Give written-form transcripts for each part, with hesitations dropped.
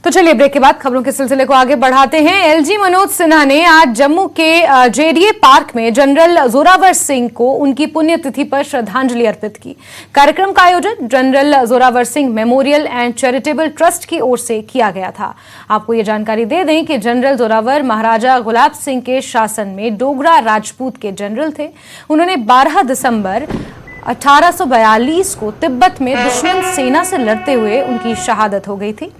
तो चलिए ब्रेक के बाद खबरों के सिलसिले को आगे बढ़ाते हैं। एलजी मनोज सिन्हा ने आज जम्मू के जेडीए पार्क में जनरल जोरावर सिंह को उनकी पुण्यतिथि पर श्रद्धांजलि अर्पित की। कार्यक्रम का आयोजन general Zorawar Singh memorial and charitable trust की ओर से किया गया था। आपको ये जानकारी दे दें कि जनरल जोरावर महाराजा गुलाब सिंह के शासन में डोगरा राजपूत के जनरल थे। उन्होंने 12 दिसंबर 1842 को तिब्बत में दुश्मन सेना से लड़ते हुए उनकी शहादत हो गई थी।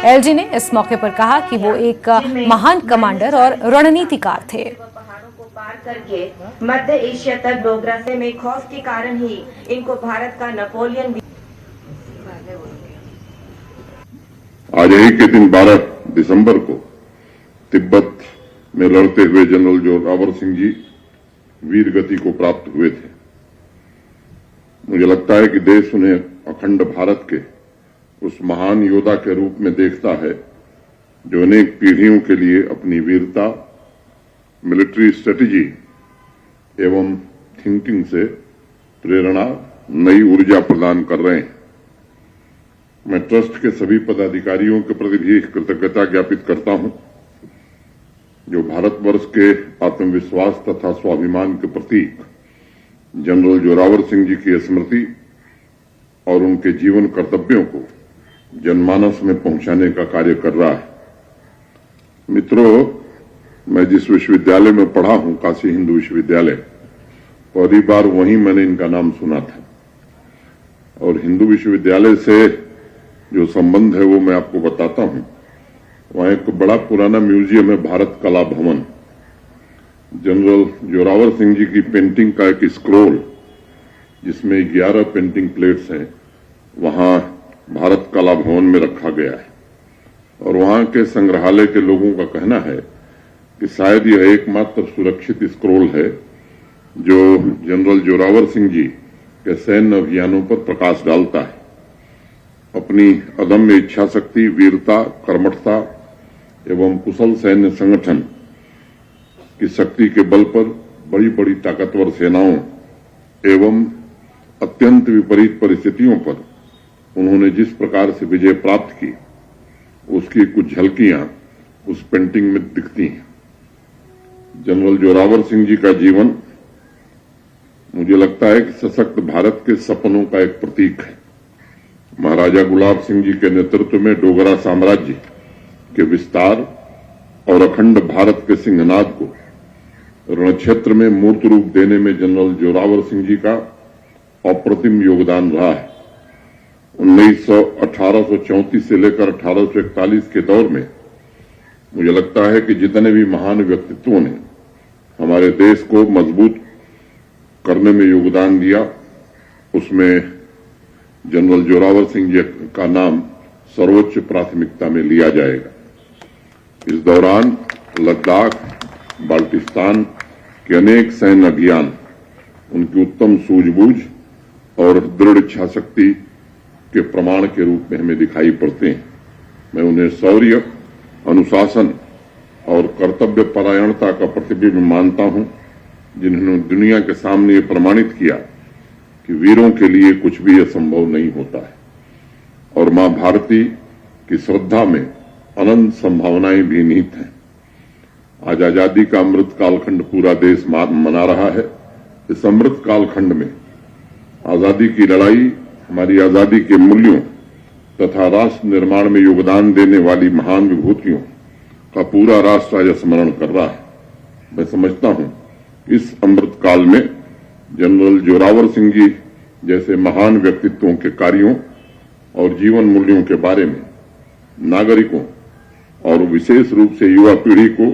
एलजी ने इस मौके पर कहा कि वो एक महान कमांडर और रणनीतिकार थे। पहाड़ों को पार करके मध्य एशिया तक डोगरा से में खौफ के कारण ही इनको भारत का नेपोलियन भी। आज ही के दिन 12 दिसंबर को तिब्बत में लड़ते हुए जनरल जोरावर सिंह जी वीर गति को प्राप्त हुए थे। मुझे लगता है कि देश उन्हें अखंड भारत के उस महान योद्धा के रूप में देखता है जो अनेक पीढ़ियों के लिए अपनी वीरता, मिलिट्री स्ट्रेटेजी एवं थिंकिंग से प्रेरणा, नई ऊर्जा प्रदान कर रहे हैं। मैं ट्रस्ट के सभी पदाधिकारियों के प्रति भी कृतज्ञता ज्ञापित करता हूं जो भारतवर्ष के आत्मविश्वास तथा स्वाभिमान के प्रतीक जनरल जोरावर सिंह जी की स्मृति और उनके जीवन कर्तव्यों को जनमानस में पहुंचाने का कार्य कर रहा है। मित्रों, मैं जिस विश्वविद्यालय में पढ़ा हूं, काशी हिंदू विश्वविद्यालय, पहली बार वहीं मैंने इनका नाम सुना था और हिंदू विश्वविद्यालय से जो संबंध है वो मैं आपको बताता हूं। वहां एक बड़ा पुराना म्यूजियम है, भारत कला भवन। जनरल जोरावर सिंह जी की पेंटिंग का एक स्क्रोल जिसमें 11 पेंटिंग प्लेट्स हैं, वहां भारत कला भवन में रखा गया है और वहां के संग्रहालय के लोगों का कहना है कि शायद यह एकमात्र सुरक्षित स्क्रोल है जो जनरल जोरावर सिंह जी के सैन्य अभियानों पर प्रकाश डालता है। अपनी अदम्य इच्छा शक्ति, वीरता, कर्मठता एवं कुशल सैन्य संगठन की शक्ति के बल पर बड़ी बड़ी ताकतवर सेनाओं एवं अत्यंत विपरीत परिस्थितियों पर उन्होंने जिस प्रकार से विजय प्राप्त की, उसकी कुछ झलकियां उस पेंटिंग में दिखती हैं। जनरल जोरावर सिंह जी का जीवन मुझे लगता है कि सशक्त भारत के सपनों का एक प्रतीक है। महाराजा गुलाब सिंह जी के नेतृत्व में डोगरा साम्राज्य के विस्तार और अखंड भारत के सिंहनाद को रणक्षेत्र में मूर्त रूप देने में जनरल जोरावर सिंह जी का अप्रतिम योगदान रहा है। 1834 से लेकर 1841 के दौर में मुझे लगता है कि जितने भी महान व्यक्तित्वों ने हमारे देश को मजबूत करने में योगदान दिया, उसमें जनरल जोरावर सिंह जी का नाम सर्वोच्च प्राथमिकता में लिया जाएगा। इस दौरान लद्दाख, बाल्टिस्तान के अनेक सैन्य अभियान उनकी उत्तम सूझबूझ और दृढ़ इच्छा शक्ति के प्रमाण के रूप में हमें दिखाई पड़ते हैं। मैं उन्हें शौर्य, अनुशासन और कर्तव्य परायणता का प्रतिबिंब मानता हूं, जिन्होंने दुनिया के सामने ये प्रमाणित किया कि वीरों के लिए कुछ भी असंभव नहीं होता है और मां भारती की श्रद्धा में अनंत संभावनाएं भी निहित हैं। आज आजादी का अमृत कालखंड पूरा देश मना रहा है। इस अमृत कालखंड में आजादी की लड़ाई, हमारी आजादी के मूल्यों तथा राष्ट्र निर्माण में योगदान देने वाली महान विभूतियों का पूरा राष्ट्र आज स्मरण कर रहा है। मैं समझता हूं इस अमृत काल में जनरल जोरावर सिंह जी जैसे महान व्यक्तित्वों के कार्यों और जीवन मूल्यों के बारे में नागरिकों और विशेष रूप से युवा पीढ़ी को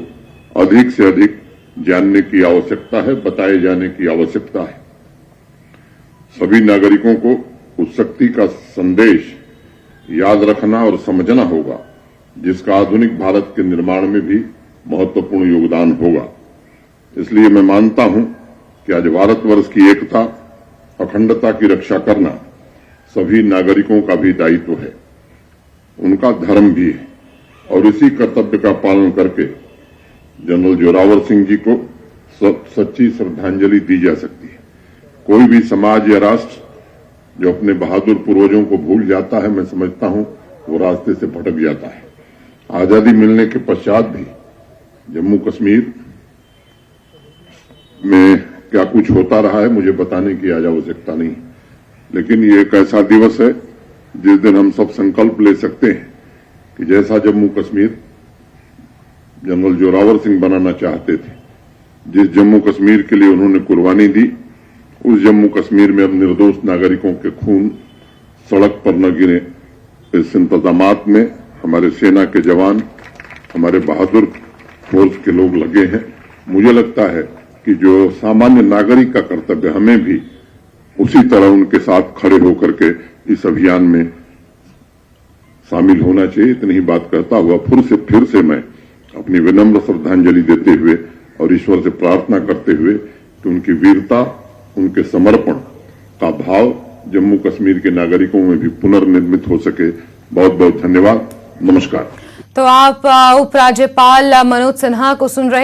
अधिक से अधिक जानने की आवश्यकता है, बताए जाने की आवश्यकता है। सभी नागरिकों को उस शक्ति का संदेश याद रखना और समझना होगा जिसका आधुनिक भारत के निर्माण में भी महत्वपूर्ण योगदान होगा। इसलिए मैं मानता हूं कि आज भारतवर्ष की एकता, अखंडता की रक्षा करना सभी नागरिकों का भी दायित्व है, उनका धर्म भी है और इसी कर्तव्य का पालन करके जनरल जोरावर सिंह जी को सच्ची श्रद्धांजलि दी जा सकती है। कोई भी समाज या राष्ट्र जो अपने बहादुर पूर्वजों को भूल जाता है, मैं समझता हूं वो रास्ते से भटक जाता है। आजादी मिलने के पश्चात भी जम्मू कश्मीर में क्या कुछ होता रहा है मुझे बताने की आज आवश्यकता नहीं, लेकिन ये एक ऐसा दिवस है जिस दिन हम सब संकल्प ले सकते हैं कि जैसा जम्मू कश्मीर जनरल जोरावर सिंह बनाना चाहते थे, जिस जम्मू कश्मीर के लिए उन्होंने कुर्बानी दी, उस जम्मू कश्मीर में अब निर्दोष नागरिकों के खून सड़क पर न गिरे, इस इंतजामात में हमारे सेना के जवान, हमारे बहादुर फोर्स के लोग लगे हैं। मुझे लगता है कि जो सामान्य नागरिक का कर्तव्य, हमें भी उसी तरह उनके साथ खड़े होकर के इस अभियान में शामिल होना चाहिए। इतनी ही बात कहता हुआ फिर से मैं अपनी विनम्र श्रद्धांजलि देते हुए और ईश्वर से प्रार्थना करते हुए कि उनकी वीरता, उनके समर्पण का भाव जम्मू कश्मीर के नागरिकों में भी पुनर्निर्मित हो सके। बहुत बहुत धन्यवाद। नमस्कार। तो आप उपराज्यपाल मनोज सिन्हा को सुन रहे